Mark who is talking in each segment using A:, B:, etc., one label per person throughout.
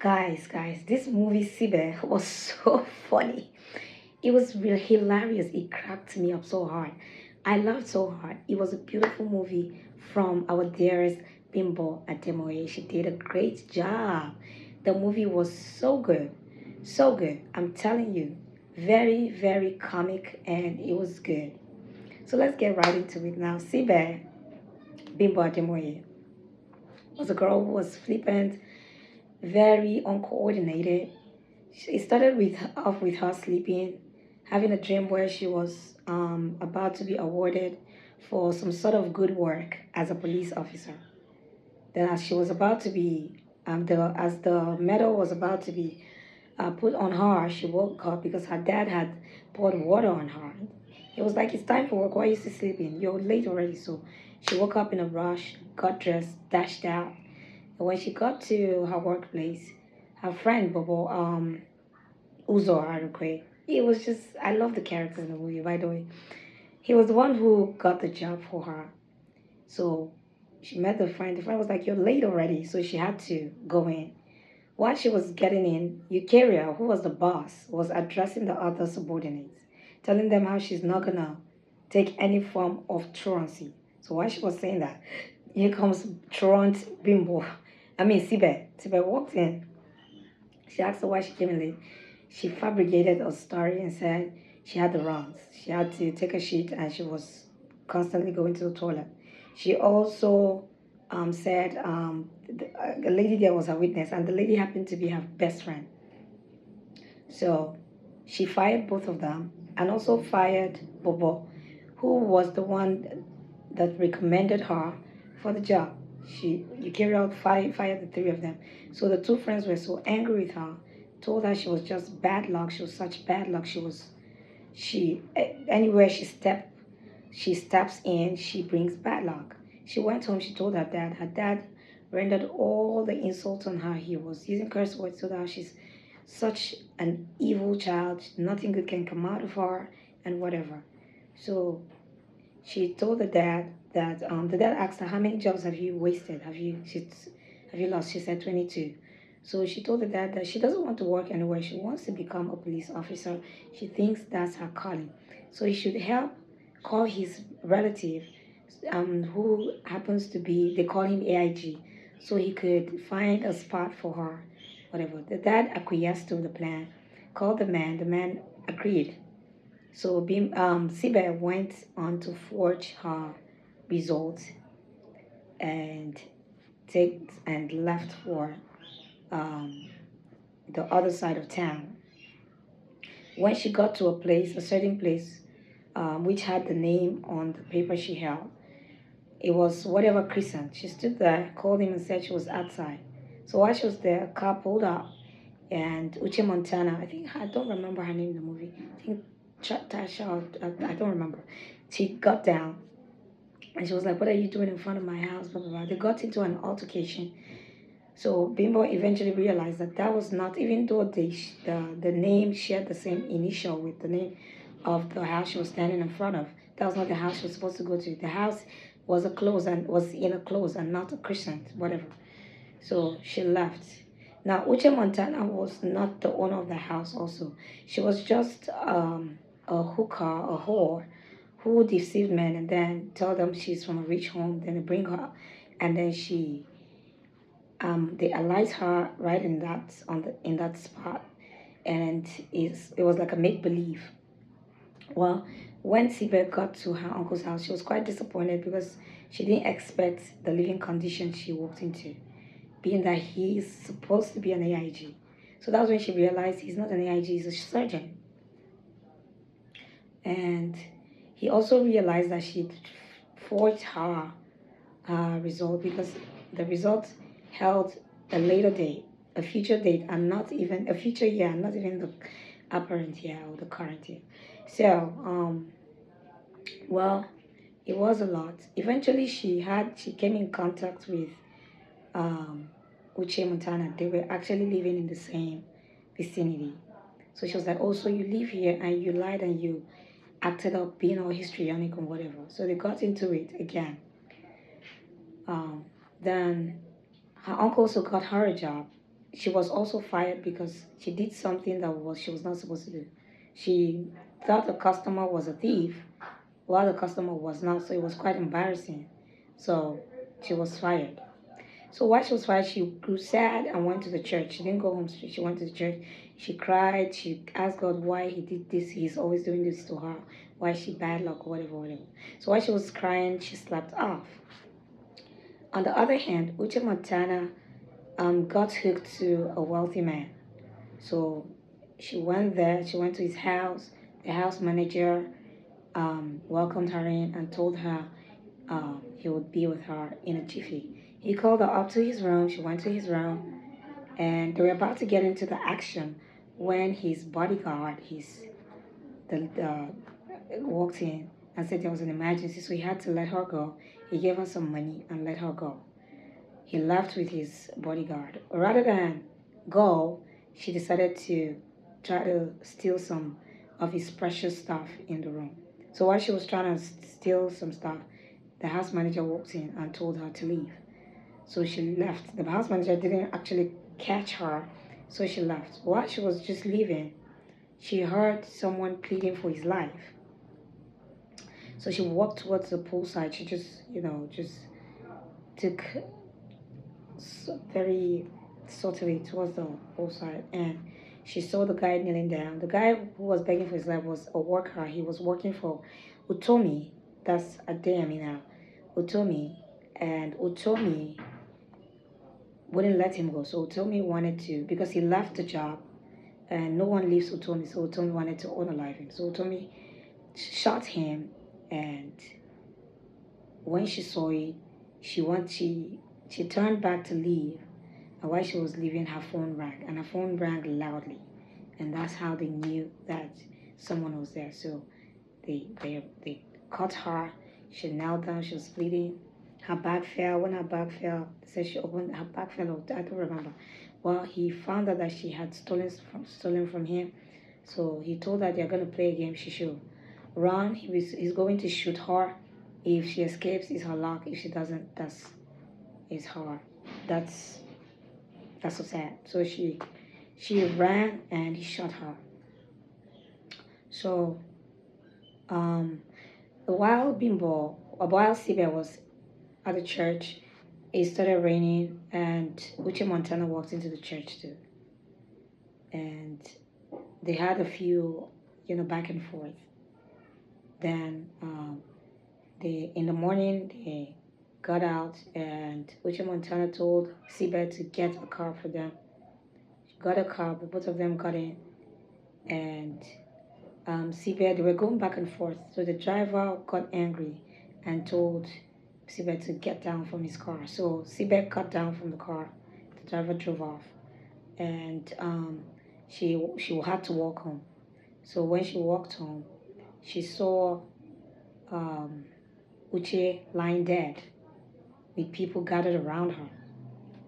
A: Guys, this movie Sibe was so funny. It was really hilarious. It cracked me up so hard. I laughed so hard. It was a beautiful movie from our dearest Bimbo Ademoye. She did a great job. The movie was so good. So good. I'm telling you. Very, very comic and it was good. So let's get right into it now. Sibe, Bimbo Ademoye, was a girl who was flippant, very uncoordinated. It started with her sleeping, having a dream where she was about to be awarded for some sort of good work as a police officer. Then, as she was about to be, as the medal was about to be put on her, she woke up because her dad had poured water on her. He was like, "It's time for work. Why are you still sleeping? You're late already." So she woke up in a rush, got dressed, dashed out. And when she got to her workplace, her friend Bobo, Uzor Arukwe. It was just I love the characters in the movie, by the way. He was the one who got the job for her. So she met the friend. The friend was like, "You're late already," so she had to go in. While she was getting in, Eukarya, who was the boss, was addressing the other subordinates, telling them how she's not gonna take any form of truancy. So while she was saying that, here comes truant Bimbo. I mean Sibe. Sibe walked in. She asked her why she came in late. She fabricated a story and said she had the runs. She had to take a shit and she was constantly going to the toilet. She also said a lady there was a witness, and the lady happened to be her best friend. So she fired both of them and also fired Bobo, who was the one that recommended her for the job. You carry out fired the three of them. So the two friends were so angry with her, told her she was just bad luck. She was such bad luck. Anywhere she steps in, she brings bad luck. She went home. She told her dad. Her dad rendered all the insults on her. He was using curse words, so that she's such an evil child. Nothing good can come out of her, and whatever. So she told the dad that the dad asked her, "How many jobs have you wasted? Have you lost?" She said 22. So she told the dad that she doesn't want to work anywhere. She wants to become a police officer. She thinks that's her calling. So he should help call his relative, who happens to be, they call him AIG, so he could find a spot for her, whatever. The dad acquiesced to the plan, called the man agreed. So Sibe went on to forge her results and left for um, the other side of town. When she got to a certain place, which had the name on the paper she held, it was whatever Crescent. She stood there, called him, and said she was outside. So while she was there, a car pulled up, and Uche Montana, I don't remember her name in the movie. I think Tasha, I don't remember. She got down and she was like, "What are you doing in front of my house?" Blah blah blah. They got into an altercation. So Bimbo eventually realized that that was not, even though the name shared the same initial with the name of the house she was standing in front of. That was not the house she was supposed to go to. The house was in a close and not a crescent, whatever. So she left. Now Uche Montana was not the owner of the house. Also, she was just a hooker, a whore, who deceived men and then tell them she's from a rich home. Then they bring her, and then they alight her right in that spot, and it was like a make believe. Well, when Sibe got to her uncle's house, she was quite disappointed because she didn't expect the living condition she walked into, being that he's supposed to be an AIG. So that was when she realized he's not an AIG, he's a surgeon. And he also realized that she'd forged her result because the result held a later date, a future date, and not even a future year, not even the apparent year or the current year. So, well, it was a lot. Eventually, she came in contact with um, Uche Montana. They were actually living in the same vicinity. So she was like, "Oh, so you live here and you lied and you acted up being all histrionic or whatever." So they got into it again. Um, then her uncle also got her a job. she was also fired because she did something that was she was not supposed to do. She thought the customer was a thief while the customer was not, so it was quite embarrassing. So she was fired. So while she was fired, she grew sad and went to the church. She didn't go home straight. She went to the church. She cried. She asked God why he did this. He's always doing this to her. Why is she bad luck or whatever, whatever. So while she was crying, she slept off. On the other hand, Uche Montana got hooked to a wealthy man. So she went there. She went to his house. The house manager welcomed her in and told her he would be with her in a jiffy. He called her up to his room. She went to his room, and they were about to get into the action when his bodyguard, the walked in and said there was an emergency, so he had to let her go. He gave her some money and let her go. He left with his bodyguard. Rather than go, she decided to try to steal some of his precious stuff in the room. So while she was trying to steal some stuff, the house manager walked in and told her to leave. So she left. The house manager didn't actually catch her, so she left. While she was just leaving, she heard someone pleading for his life. So she walked towards the poolside. She just took very subtly towards the poolside, and she saw the guy kneeling down. The guy who was begging for his life was a worker. He was working for Utomi. That's a Deyemi now. Utomi. And Utomi wouldn't let him go. So Utomi wanted to, because he left the job and no one leaves Utomi. So Utomi wanted to unalive him. So Utomi shot him, and when she saw it, she turned back to leave. And while she was leaving, her phone rang, and her phone rang loudly. And that's how they knew that someone was there. So they caught her. She knelt down, she was bleeding. Her bag fell. When her bag fell, they said she opened her bag fell out. I don't remember. Well, he found out that she had stolen from him. So he told her they're gonna play a game. She should run. He's going to shoot her. If she escapes, it's her luck. If she doesn't, it's her. That's so sad. So she ran and he shot her. So while Sibe was at the church, it started raining, and Uche Montana walked into the church too. And they had a few, back and forth. Then in the morning, they got out, and Uche Montana told Sibe to get a car for them. She got a car, but both of them got in, and Sibe, they were going back and forth. So the driver got angry and told Sibe to get down from his car. So Sibe got down from the car. The driver drove off, and she had to walk home. So when she walked home, she saw Uche lying dead with people gathered around her.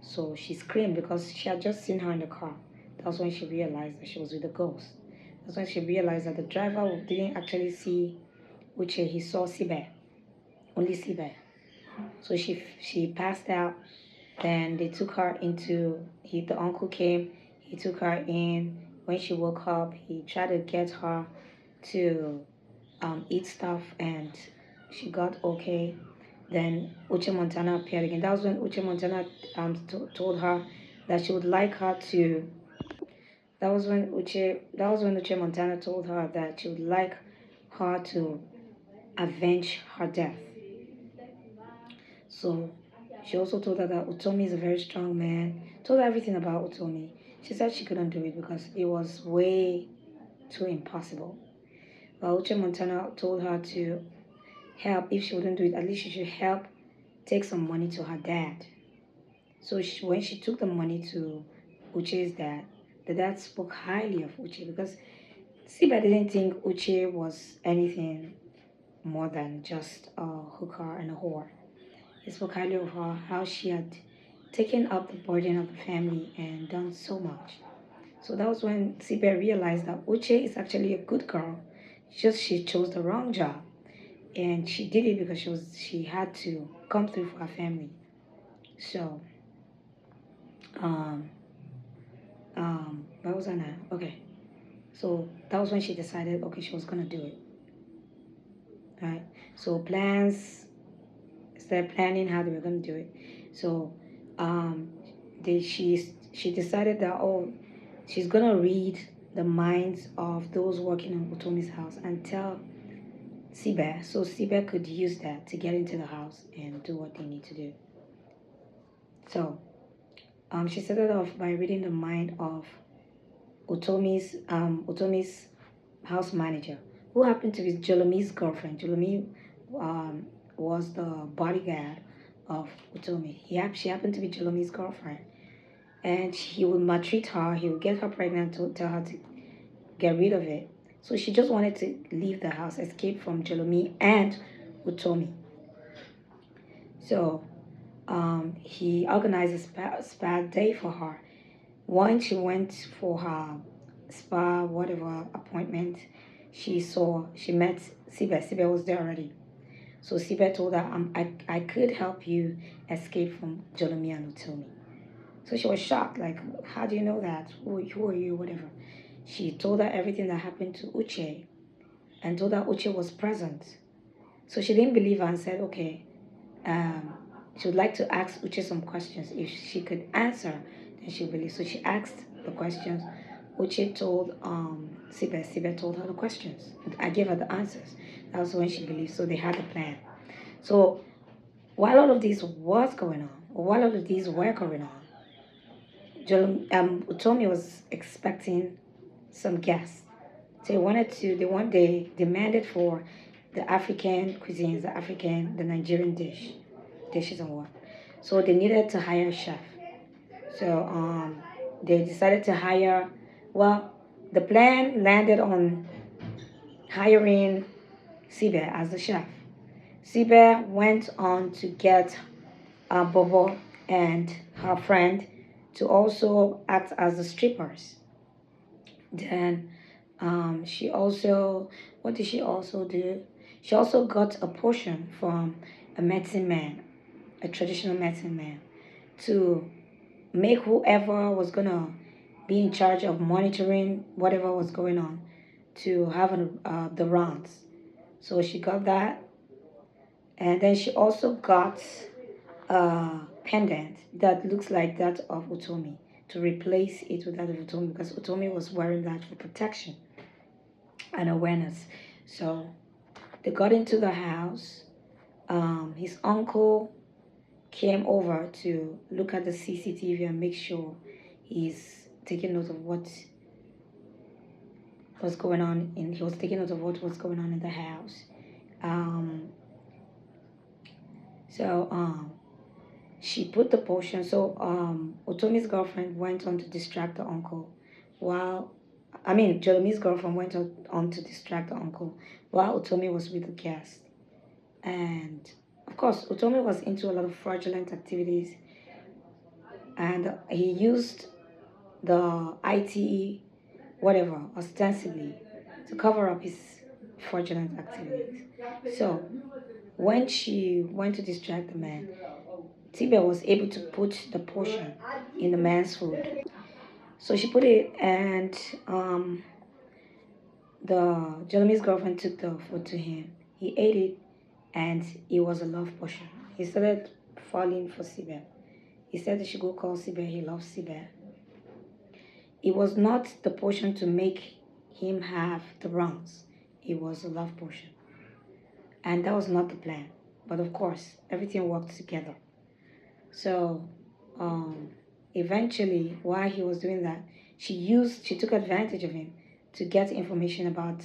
A: So she screamed because she had just seen her in the car. That's when she realized that she was with a ghost. That's when she realized that the driver didn't actually see Uche. He saw Sibe, only Sibe. So she passed out. Then they took her the uncle came, he took her in. When she woke up, he tried to get her to eat stuff, and she got okay. Then Uche Montana appeared again. That was when Uche Montana told her that she would like her to. That was when Uche Montana told her that she would like her to avenge her death. So she also told her that Utomi is a very strong man. Told her everything about Utomi. She said she couldn't do it because it was way too impossible. But Uche Montana told her to help. If she wouldn't do it, at least she should help take some money to her dad. So when she took the money to Uche's dad, the dad spoke highly of Uche because Siba didn't think Uche was anything more than just a hooker and a whore. He spoke highly of her, how she had taken up the burden of the family and done so much. So that was when Sibe realized that Uche is actually a good girl. Just she chose the wrong job. And she did it because she had to come through for her family. So That was Anna. Okay. So that was when she decided, okay, she was gonna do it. Right. So plans, started planning how they were gonna do it. So, um, she decided that, oh, she's gonna read the minds of those working in Utomi's house and tell Sibe, so Sibe could use that to get into the house and do what they need to do. So, she started off by reading the mind of Utomi's house manager, who happened to be Jolomi's girlfriend. Jolomi um, was the bodyguard of Utomi. She happened to be Jolomi's girlfriend, and he would maltreat her. He would get her pregnant to tell her to get rid of it. So she just wanted to leave the house, escape from Jolomi and Utomi. So he organized a spa day for her. Once she went for her spa, whatever appointment, she met Sibe. Sibe was there already. So Sibe told her, I could help you escape from Jolomi and Utomi. So she was shocked, like, how do you know that? Who are you, whatever. She told her everything that happened to Uche and told her Uche was present. So she didn't believe her and said, okay, um, she would like to ask Uche some questions. If she could answer, then she would believe. So she asked the questions. Uche told Sibe. Sibe told her the questions. I gave her the answers. That was when she believed. So they had a plan. So while all of this was going on, or while all of these were going on, Utomi was expecting some guests. So they demanded for the African cuisines, the Nigerian dishes and what. So they needed to hire a chef. So they decided to hire, well, the plan landed on hiring Sibe as the chef. Sibe went on to get Bobo and her friend to also act as the strippers. Then she also, what did she also do? She also got a portion from a medicine man, a traditional medicine man, to make whoever was gonna be in charge of monitoring whatever was going on to have the rounds. So she got that, and then she also got a pendant that looks like that of Utomi to replace it with that of Utomi because Utomi was wearing that for protection and awareness. So they got into the house. His uncle came over to look at the CCTV and make sure he's taking note of what was going on he was taking note of what was going on in the house. Um, so she put the potion. So Otomi's girlfriend went on to distract the uncle while Jolomi's girlfriend went on to distract the uncle while Otomi was with the guest. And of course, Otomi was into a lot of fraudulent activities and he used the ITE, whatever, ostensibly to cover up his fraudulent activities. So when she went to distract the man, Tibe was able to put the potion in the man's food. So she put it, and the Jeremy's girlfriend took the food to him. He ate it, and it was a love potion. He started falling for Sibe. He said he should go call Sibe. He loves Sibe. It was not the potion to make him have the wrongs. It was a love potion. And that was not the plan. But of course, everything worked together. So eventually, while he was doing that, she took advantage of him to get information about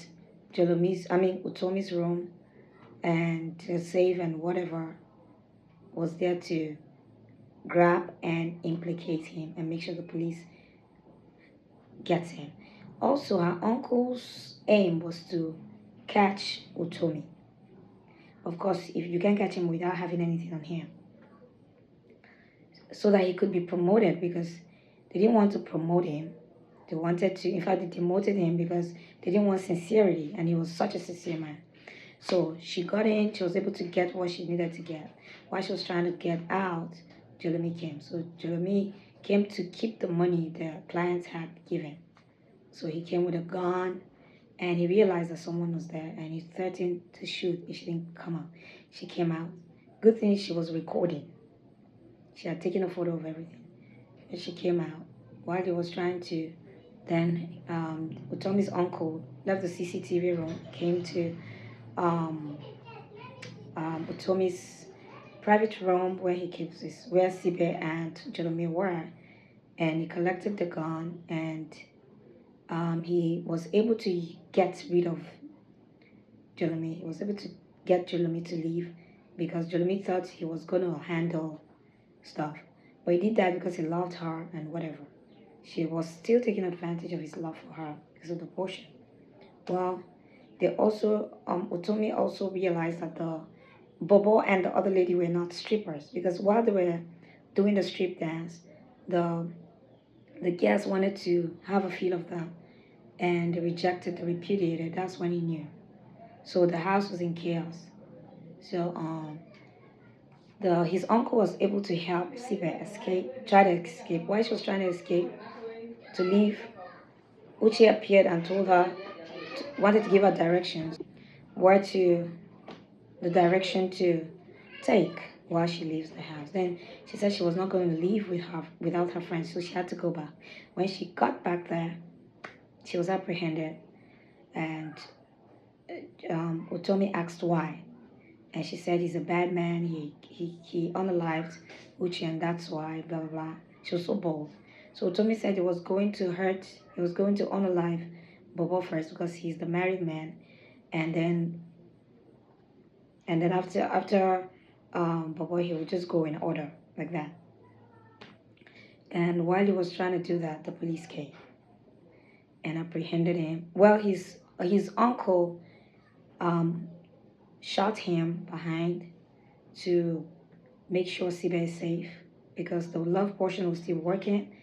A: Utomi's room and the safe and whatever was there to grab and implicate him and make sure the police gets him. Also, her uncle's aim was to catch Utomi. Of course, if you can catch him without having anything on him, so that he could be promoted because they didn't want to promote him. They wanted to, in fact, they demoted him because they didn't want sincerity, and he was such a sincere man. So she got in, she was able to get what she needed to get. While she was trying to get out, Jolomi came. So Jolomi came to keep the money the clients had given. So he came with a gun and he realized that someone was there and he threatened to shoot if she didn't come out. She came out. Good thing she was recording. She had taken a photo of everything. And she came out. While he was trying to, then Utomi's uncle left the CCTV room, came to um, Utomi's private room where he keeps his, where Sibe and Jeremy were, and he collected the gun and he was able to get rid of Jeremy. He was able to get Jeremy to leave because Jeremy thought he was going to handle stuff. But he did that because he loved her and whatever. She was still taking advantage of his love for her because of the portion. Well, they also, Utomi also realized that the Bobo and the other lady were not strippers because while they were doing the strip dance, the the guests wanted to have a feel of them and they rejected, they repudiated. That's when he knew. So the house was in chaos. So the his uncle was able to help Sibe escape, try to escape. While she was trying to escape to leave, Uche appeared and told her, wanted to give her directions, where to, the direction to take while she leaves the house. Then she said she was not going to leave with her without her friends, so she had to go back. When she got back there, she was apprehended, and Utomi asked why, and she said he's a bad man. He unalived Uche, and that's why. Blah blah blah. She was so bold. So Utomi said it was going to hurt. He was going to unalive Bobo first because he's the married man, and then after Bobo, he would just go in order like that. And while he was trying to do that, the police came and apprehended him. Well, his uncle um, shot him behind to make sure Sibe is safe because the love portion was still working.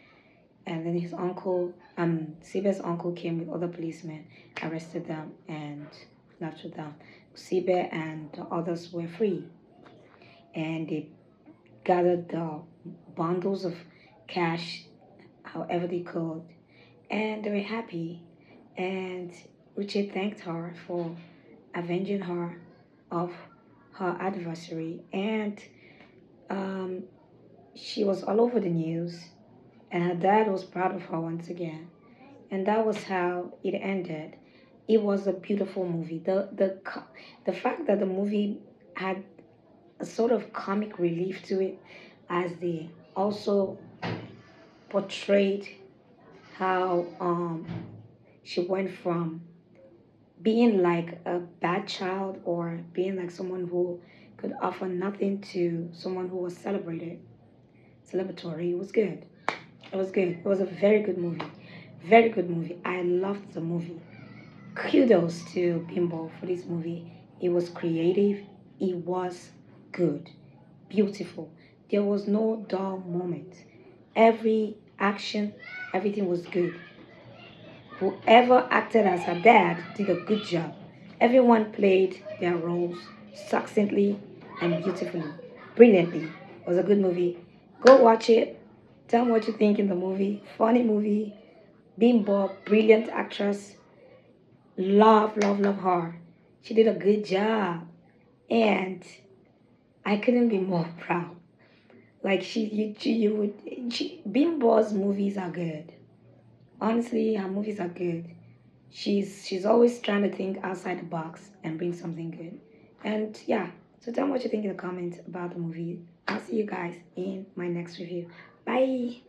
A: And then his uncle, Sibe's uncle came with other policemen, arrested them, and left with them. Sibe and the others were free. And they gathered the bundles of cash however they could, and they were happy. And Uche thanked her for avenging her of her adversary, and um, she was all over the news, and her dad was proud of her once again. And that was how it ended. It was a beautiful movie. The fact that the movie had a sort of comic relief to it, as they also portrayed how she went from being like a bad child or being like someone who could offer nothing to someone who was celebratory. It was good. It was good. It was a very good movie. Very good movie. I loved the movie. Kudos to Bimbo for this movie. It was creative. It was good. Beautiful. There was no dull moment. Every action, everything was good. Whoever acted as her dad did a good job. Everyone played their roles succinctly and beautifully, brilliantly. It was a good movie. Go watch it. Tell me what you think in the movie. Funny movie. Bimbo, brilliant actress. Love, love, love her. She did a good job. And I couldn't be more proud. Like Bimbo's movies are good. Honestly, her movies are good. She's always trying to think outside the box and bring something good. And yeah, so tell me what you think in the comments about the movie. I'll see you guys in my next review. Bye.